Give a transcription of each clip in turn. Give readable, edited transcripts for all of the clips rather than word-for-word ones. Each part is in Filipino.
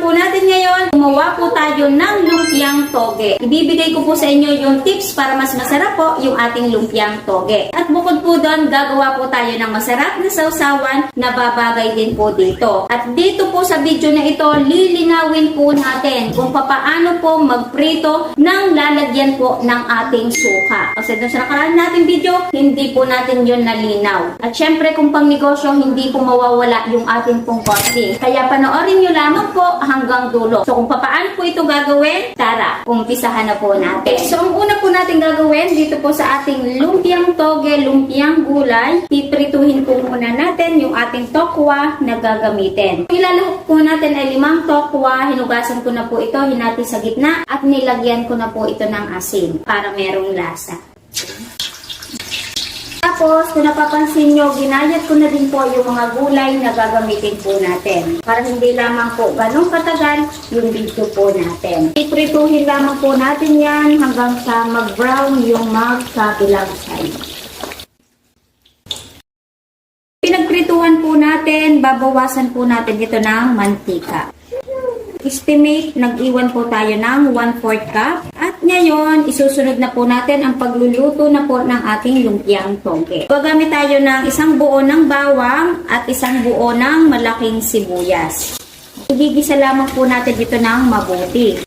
po natin ngayon, gumawa po tayo ng lumpiang toge. Ibibigay ko po sa inyo yung tips para mas masarap po yung ating lumpiang toge. At bukod po doon, gagawa po tayo ng masarap na sausawan na babagay din po dito. At dito po sa video na ito, lilinawin po natin kung paano po magprito ng lalagyan po ng ating suka. Kasi doon sa nakaraan natin video, hindi po natin yun nalinaw. At syempre kung pang negosyo, hindi po mawawala yung ating pong costing. Kaya panoorin nyo lamang po hanggang dulo. So kung paano po ito gagawin, tara, umpisahan na po natin. So ang una po natin gagawin dito po sa ating lumpiang toge, lumpiang gulay, piprituhin po muna natin yung ating tokwa na gagamitin. Ilalahok po natin ay 5 tokwa, hinugasan ko na po ito, hinati sa gitna at nilagyan ko na po ito ng asin para merong lasa. Tapos, kung napapansin nyo, ginayat ko na din po yung mga gulay na gagamitin po natin. Para hindi lamang po ganong katagal yung video po natin. Iprituhin lamang po natin yan hanggang sa mag-brown yung magkabilang side. Pinagprituhan po natin, babawasan po natin ito ng mantika. Estimate, nag-iwan po tayo ng 1/4 cup. At ngayon, isusunod na po natin ang pagluluto na po ng ating lumpiang toge. Gagamit tayo ng 1 buo ng bawang at 1 buo ng malaking sibuyas. Igigisa lamang po natin dito ng mabuti.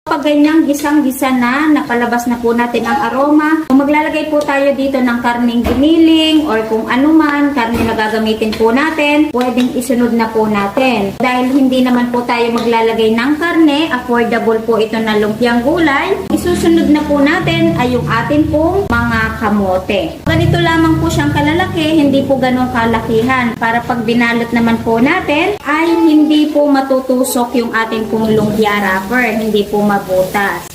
Kapag ganyang gisang-gisa na, napalabas na po natin ang aroma, kung maglalagay po tayo dito ng karneng giniling or kung anuman, karne na gagamitin po natin, pwedeng isunod na po natin. Dahil hindi naman po tayo maglalagay ng karne, affordable po ito na lumpiang gulay, isusunod na po natin ay yung atin pong mga kamote. Ganito lamang po siyang kalalaki, hindi po ganong kalakihan, para pag binalot naman po natin, ay hindi po matutusok yung ating pong lumpia wrapper, hindi po mabutas.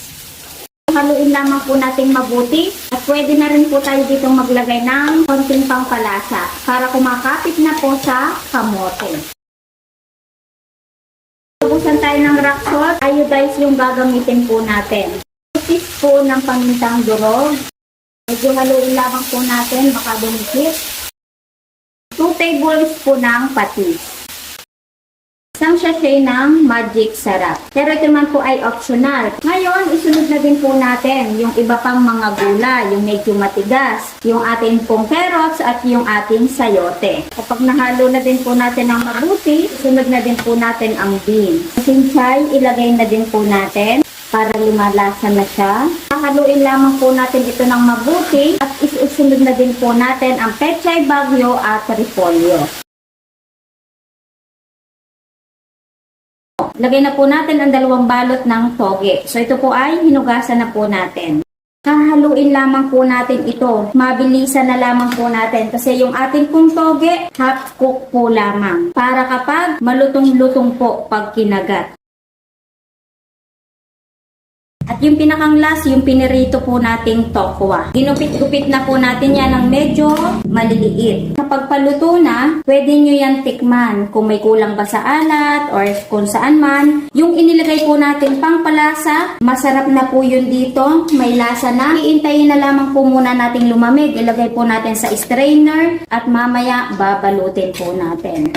Haluin lamang po nating mabuti at pwede na rin po tayo ditong maglagay ng konting pampalasa para kumakapit na po sa kamote. Ubusan tayo ng rock salt, iodized yung gagamitin po natin. 2 teaspoon ng pamintang durog. Medyo haluin lamang po natin, baka dumikit. 2 tablespoon ng patis. 1 sachet ng magic sarap. Pero ito naman po ay optional. Ngayon, isunod na din po natin yung iba pang mga gulay, yung medyo matigas, yung ating pong carrots at yung ating sayote. Kapag nahalo na din po natin ang mabuti, isunod na din po natin ang beans. Sinchay, ilagay na din po natin para lumalasa na siya. Haluin lamang po natin ito ng mabuti at isunod na din po natin ang pechay bagyo at repolyo. Lagay na po natin ang 2 balot ng toge. So ito po ay hinugasan na po natin. Hahaluin lamang po natin ito. Mabilisan na lamang po natin kasi yung ating pong toge, half cook po lamang. Para kapag malutong-lutong po pag kinagat. At yung pinakang last, yung pinirito po nating tokwa. Ginupit-gupit na po natin yan ng medyo maliliit. Kapag paluto na, pwede nyo yan tikman kung may kulang ba sa alat or kung saan man. Yung inilagay po natin pang palasa, masarap na po yun dito. May lasa na. Iintayin na lamang po muna nating lumamig. Ilagay po natin sa strainer at mamaya babalutin po natin.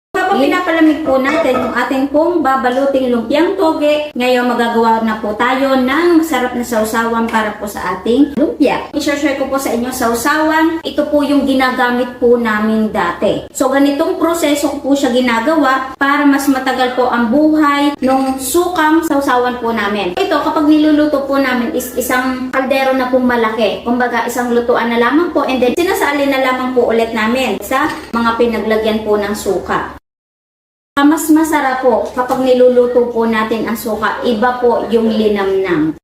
Habang pinapalamig po natin yung ating pong babaluting lumpiang toge, ngayon magagawa na po tayo ng masarap na sausawan para po sa ating lumpia. I-share ko po sa inyo sausawan. Ito po yung ginagamit po namin dati. So ganitong proseso po siya ginagawa para mas matagal po ang buhay ng sukang sausawan po namin. Ito kapag niluluto po namin is isang kaldero na pong malaki. Kumbaga isang lutuan na lamang po and then sinasali na lamang po ulit namin sa mga pinaglagyan po ng suka. Mas masarap po kapag niluluto po natin ang suka, iba po yung linamnam.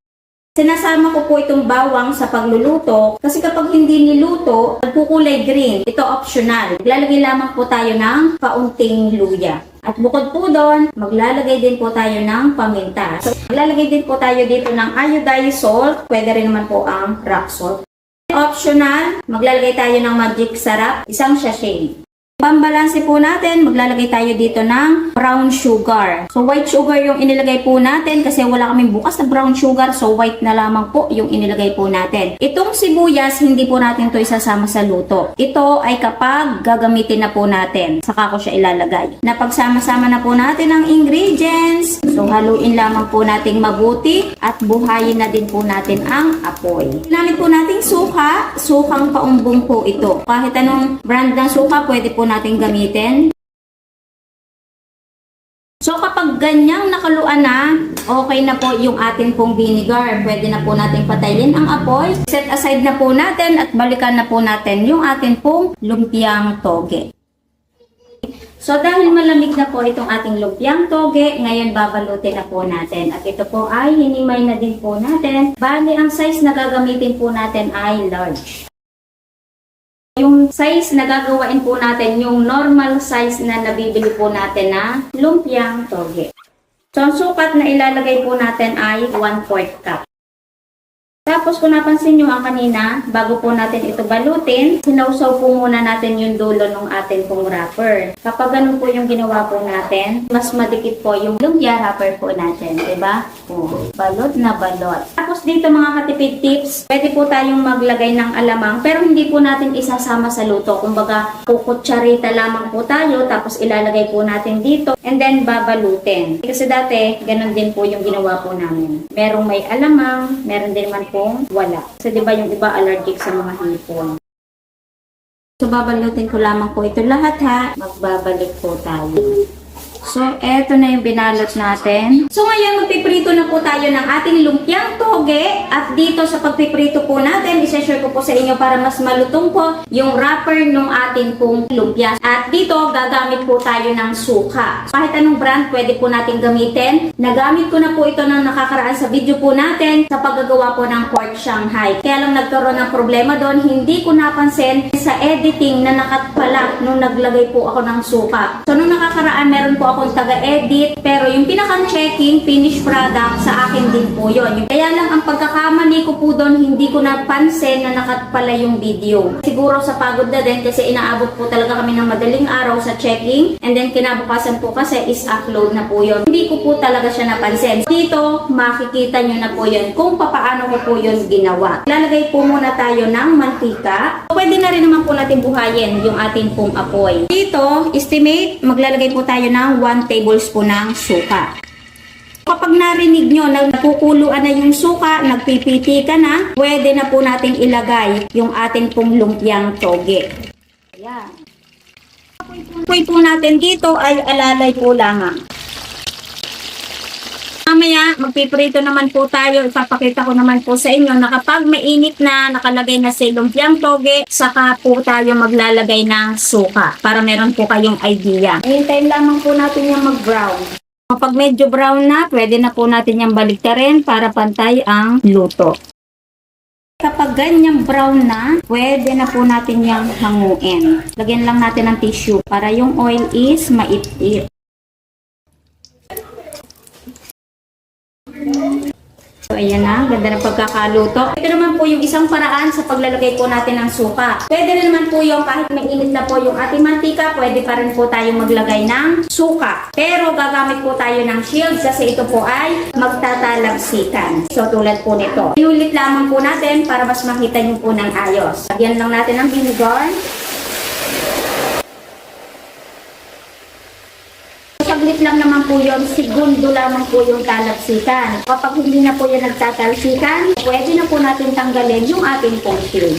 Sinasama ko po itong bawang sa pagluluto kasi kapag hindi niluto, nagkukulay green. Ito optional. Lalagay lamang po tayo ng kaunting luya. At bukod po doon, maglalagay din po tayo ng paminta. So, maglalagay din po tayo dito ng iodized salt. Pwede rin naman po ang rock salt. Optional, maglalagay tayo ng magic sarap, 1 sachet. Pambalanse po natin, maglalagay tayo dito ng brown sugar. So white sugar yung inilagay po natin kasi wala kaming bukas na brown sugar, so white na lamang po yung inilagay po natin. Itong sibuyas, hindi po natin to isasama sa luto. Ito ay kapag gagamitin na po natin, saka ko siya ilalagay. Napagsama-sama na po natin ang ingredients. So haluin lamang po nating mabuti at buhayin na din po natin ang apoy. Ginamit po nating suka, sukang paumbong po ito. Kahit anong brand ng suka, pwede po natin gamitin. So kapag ganyang nakaluan na, okay na po yung atin pong vinegar. Pwede na po natin patayin ang apoy. Set aside na po natin at balikan na po natin yung atin pong lumpiang toge. So dahil malamig na po itong ating lumpiang toge, ngayon babalutin na po natin. At ito po ay hinimay na din po natin. Bali ang size na gagamitin po natin ay large. Yung size na gagawain po natin, yung normal size na nabibili po natin na lumpiang toge. So, ang sukat na ilalagay po natin ay 1/4 cup. Tapos, kung napansin nyo ang kanina, bago po natin ito balutin, sinausaw po muna natin yung dulo ng atin pong wrapper. Kapag ganun po yung ginawa po natin, mas madikit po yung lumpia wrapper po natin, diba? Balot na balot. Tapos dito mga katipid tips, pwede po tayong maglagay ng alamang, pero hindi po natin isasama sa luto. Kumbaga, kukutsarita lamang po tayo, tapos ilalagay po natin dito, and then babalutin. Kasi dati, ganun din po yung ginawa po namin. Merong may alamang, meron din man kung wala. Kasi diba yung iba allergic sa mga hipon. So babalutin ko lamang po ito lahat ha. Magbabalik po tayo. So, eto na yung binalot natin. So, ngayon magpiprito na po tayo ng ating lumpiang toge. At dito sa pagpiprito po natin, isa-share ko po sa inyo para mas malutong po yung wrapper ng ating pong lumpia. At dito, gagamit po tayo ng suka. Kahit anong brand, pwede po natin gamitin. Nagamit ko na po ito nang nakakaraan sa video po natin sa paggagawa po ng pork Shanghai. Kaya lang nagkaroon ng problema doon, hindi ko napansin sa editing na nakatpala nung naglagay po ako ng suka. So, nung nakakaraan, meron po akong taga-edit, pero yung pinakang-checking, finished product, sa akin din po yun. Kaya lang, ang pagkakamali ko po doon, hindi ko napansin na nakatpala yung video. Siguro sa pagod na din, kasi inaabot po talaga kami ng madaling araw sa checking, and then kinabukasan po kasi is upload na po yun. Hindi ko po talaga siya napansin. Dito, makikita nyo na po yun kung paano ko po yun ginawa. Lalagay po muna tayo ng mantika. Pwede na rin naman po natin buhayin yung ating pong apoy. Dito, estimate, maglalagay po tayo ng 1 tablespoon ng suka. Kapag narinig nyo na nagkukuluan na yung suka, nagpipiti ka na, pwede na po nating ilagay yung ating pong lumpiang toge. Ayan. Apoy po natin dito ay alalay po lamang. Mamaya, magpiprito naman po tayo. Ipapakita ko naman po sa inyo na kapag mainit na, nakalagay na si lumpiang toge, saka po tayo maglalagay ng suka para meron po kayong idea. Hintayin lamang po natin yung mag-brown. Kapag medyo brown na, pwede na po natin yung baliktarin para pantay ang luto. Kapag ganyang brown na, pwede na po natin yung hanguin. Lagyan lang natin ng tissue para yung oil is maipit. So, ayan na. Ganda ng pagkakaluto. Ito naman po yung isang paraan sa paglalagay po natin ng suka. Pwede rin naman po yung kahit mainit na po yung ating mantika, pwede pa rin po tayong maglagay ng suka. Pero gagamit po tayo ng shield kasi ito po ay magtatalagsikan. So, tulad po nito. Inulit lamang po natin para mas makita nyo po ng ayos. Lagyan lang natin ng vinegar. Saglit lang naman po yun, segundo lamang po yung talagsikan. Kapag hindi na po yan nagtatalsikan, pwede na po natin tanggalin yung ating pong film.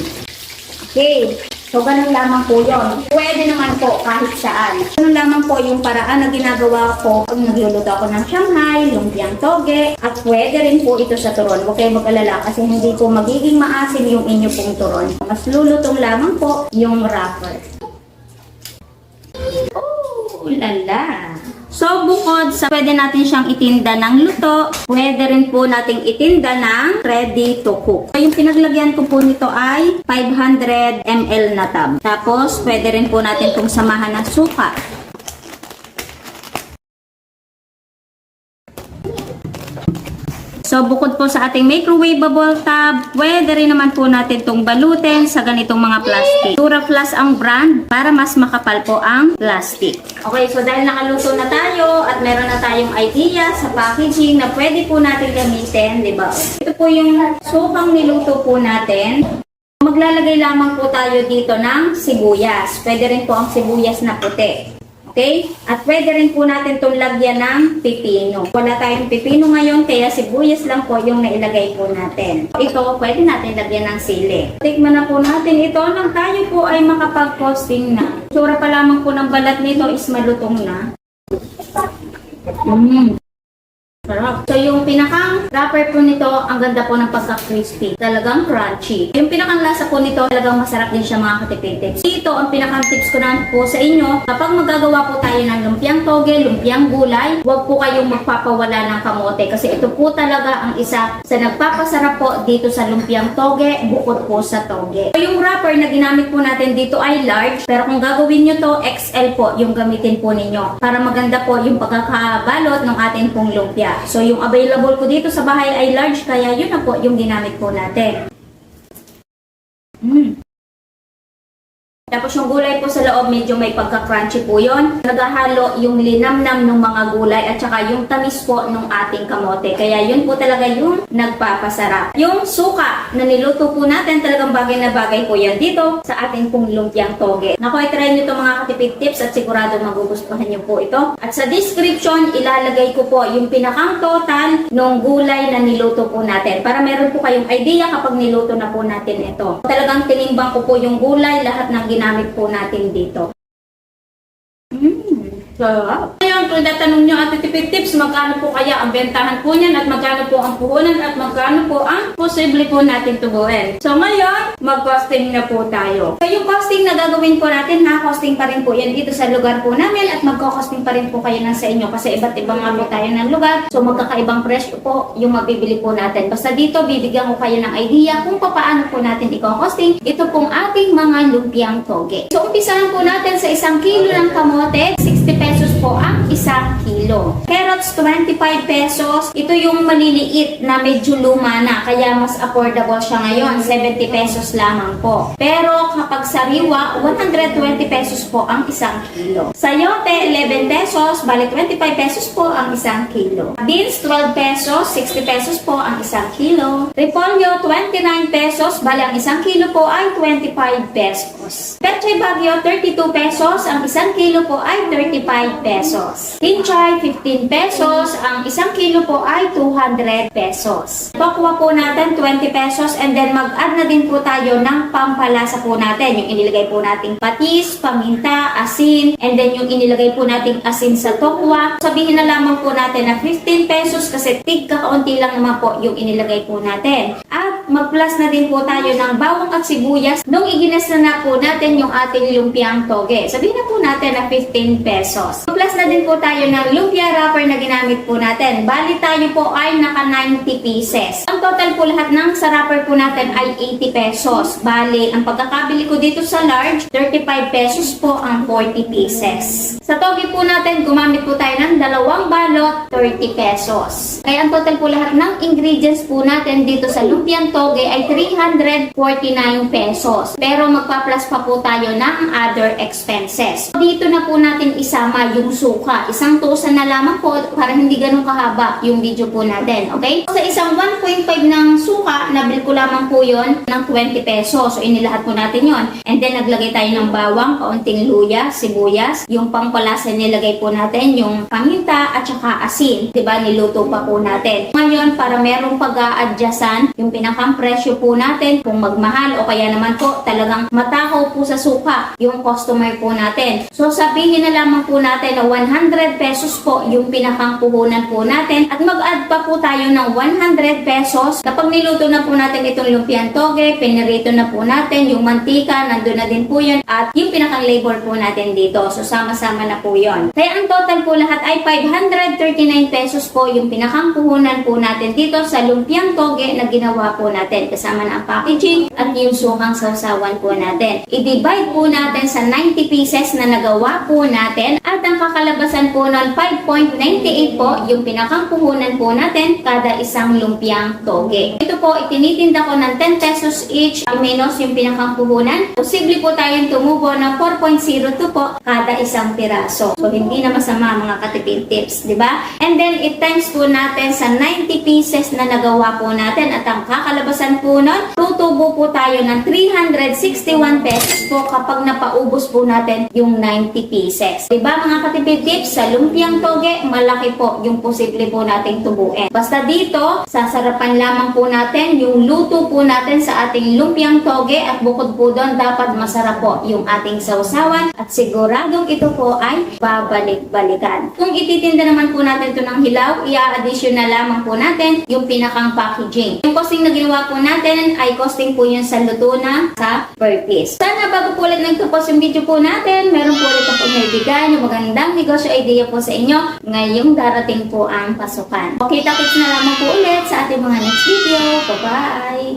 Okay, so ganun lamang po yun. Pwede naman po kahit saan. Ganun lamang po yung paraan na ginagawa ko pag nagluluto ako ng Shanghai, lumpiang toge, at pwede rin po ito sa turon. Huwag kayong mag-alala kasi hindi po magiging maasim yung inyo pong turon. Mas lulutong lamang po yung wrapper. Oh, lala! So, bukod sa pwede natin siyang itinda ng luto, pwede rin po nating itinda ng ready to cook. So, yung pinaglagyan ko po nito ay 500 ml na tub. Tapos, pwede rin po natin itong samahan ng suka. So, So, bukod po sa ating microwavable tab, pwede rin naman po natin itong balutin sa ganitong mga plastic. Duraflas ang brand para mas makapal po ang plastic. Okay, so dahil nakaluto na tayo at meron na tayong idea sa packaging na pwede po natin gamitin, di ba? Ito po yung sukang niluto po natin. Maglalagay lamang po tayo dito ng sibuyas. Pwede rin po ang sibuyas na puti. Okay? At pwede rin po natin itong lagyan ng pipino. Wala tayong pipino ngayon, kaya sibuyas lang po yung nailagay po natin. Ito, pwede natin lagyan ng sili. Tikman na po natin ito nang tayo po ay makapag-posting na. Tsura pa lamang po ng balat nito is malutong na. Sarap. So, yung pinakang wrapper po nito, ang ganda po ng pagka-crispy. Talagang crunchy. Yung pinakang lasa po nito, talagang masarap din siya mga katipid-tips. Ito, ang pinakang tips ko na po sa inyo, kapag magagawa po tayo ng lumpiang toge, lumpiang gulay, huwag po kayong magpapawala ng kamote. Kasi ito po talaga ang isa sa nagpapasarap po dito sa lumpiang toge, bukod po sa toge. So, yung wrapper na ginamit po natin dito ay large, pero kung gagawin nyo to, XL po yung gamitin po ninyo. Para maganda po yung pagkakabalot ng ating pong lumpia. So, yung available ko dito sa bahay ay large, kaya yun na po yung ginamit po natin. Tapos yung gulay po sa loob, medyo may pagka-crunchy po yun. Naghahalo yung linamnam ng mga gulay at saka yung tamis po ng ating kamote. Kaya yun po talaga yung nagpapasarap. Yung suka na niluto po natin, talagang bagay na bagay po yan dito sa ating pong lumpiang toge. Naku, i-try nyo ito mga katipid tips at sigurado magugustuhan nyo po ito. At sa description, ilalagay ko po yung pinakang total ng gulay na niluto po natin. Para meron po kayong idea kapag niluto na po natin ito. Talagang tinimbang ko po yung gulay, lahat ng ginamit po natin dito. Sarap. Ngayon, kung natanong nyo at tipid tips, magkano po kaya ang bentahan po niyan at magkano po ang puhunan at magkano po ang posible po natin tubuin. So ngayon, mag-costing na po tayo. So yung costing na gagawin po natin, costing pa rin po yan dito sa lugar po namin at magko-costing pa rin po kayo ng sa inyo kasi iba't ibang nga po tayo ng lugar. So magkakaibang presyo po yung mabibili po natin. Basta dito, bibigyan ko kayo ng idea kung paano po natin i-costing ito pong ating mga lumpiang toge. So umpisahan po natin sa 1 kilo ng kamote, 60 pesos po ang 1 kilo. Carrots, 25 pesos. Ito yung maliliit na medyo luma na, kaya mas affordable siya ngayon. 70 pesos lamang po. Pero kapag sariwa, 120 pesos po ang 1 kilo. Sayote, 11 pesos, bali 25 pesos po ang 1 kilo. Beans, 12 pesos, 60 pesos po ang 1 kilo. Repolyo, 29 pesos, bali ang 1 kilo po ay 25 pesos. Pechay Bagyo, 32 pesos, ang 1 kilo po ay 35 pesos. Kinchay, 15 pesos. Ang 1 kilo po ay 200 pesos. Tokwa po natin, 20 pesos. And then mag-add na din po tayo ng pampalasa po natin. Yung inilagay po nating patis, paminta, asin. And then yung inilagay po nating asin sa tokwa. Sabihin na lamang po natin na 15 pesos kasi tig-kakaunti lang naman po yung inilagay po natin. At mag-plus na din po tayo ng bawang at sibuyas nung iginas na po natin yung ating lumpiang toge. Sabihin na po natin na 15 pesos. Plus na din po tayo ng lumpia wrapper na ginamit po natin. Bali tayo po ay naka 90 pieces. Ang total po lahat ng sa wrapper po natin ay 80 pesos. Bali, ang pagkakabili ko dito sa large, 35 pesos po ang 40 pieces. Sa toge po natin, gumamit po tayo ng 2 balot, 30 pesos. Kaya ang total po lahat ng ingredients po natin dito sa lumpiang toge ay 349 pesos. Pero magpa-plus pa po tayo ng other expenses. Dito na po natin isama yung suka. Isang tusan na lamang po para hindi ganun kahaba yung video po natin. Okay? Sa isang 1.5 ng suka, nabil ko lamang po yon ng 20 pesos. So, inilahat po natin yon. And then, naglagay tayo ng bawang, kaunting luya, sibuyas. Yung pampalasa nilagay po natin, yung paminta at saka asin. Diba? Niluto pa po natin. Ngayon, para merong pag-a-adjustan, yung pinakang presyo po natin, kung magmahal o kaya naman po, talagang matakaw po sa suka yung customer po natin. So, sabihin na lamang po natin na 100 pesos po yung pinakang puhunan po natin at mag-add pa po tayo ng 100 pesos kapag niluto na po natin itong lumpiang toge, pinirito na po natin yung mantika, nandun na din po yun at yung pinakang labor po natin dito. So sama-sama na po yun. Kaya ang total total po lahat ay 539 pesos po yung pinakang puhunan po natin dito sa lumpiang toge na ginawa po natin. Kasama na ang packaging at yung sukang sausawan po natin. I-divide po natin sa 90 pieces na nagawa po natin at ang kakalabasan po nun 5.98 po yung pinakang puhunan po natin kada isang lumpiang toge. Ito po itinitinda ko ng 10 pesos each minus yung pinakang puhunan. Posible po tayong tumubo ng 4.02 po kada isang piraso. So hindi na masama mga katipid tips, di ba? And then i-times po natin sa 90 pieces na nagawa po natin at ang kakalabasan po nun, tutubo po tayo ng 361 pesos po kapag napaubos po natin yung 90 pieces. Di ba mga katipid tips, sa lumpiang toge, malaki po yung posible po nating tubuin. Basta dito, sasarapan lamang po natin yung luto po natin sa ating lumpiang toge at bukod po doon, dapat masarap po yung ating sausawan at siguradong ito po ay babalik-balikan. Kung ititinda naman po natin ito ng hilaw, i-addition na lamang po natin yung pinakang packaging. Yung costing na ginawa po natin ay costing po yun sa luto na sa per piece. Sana bago po ulit nagtapos yung video po natin, meron po ulit akong naibigay yung magandang negosyo idea po sa inyo ngayong darating po ang pasukan. Okay, tapos na lamang po ulit sa ating mga next video. Bye-bye!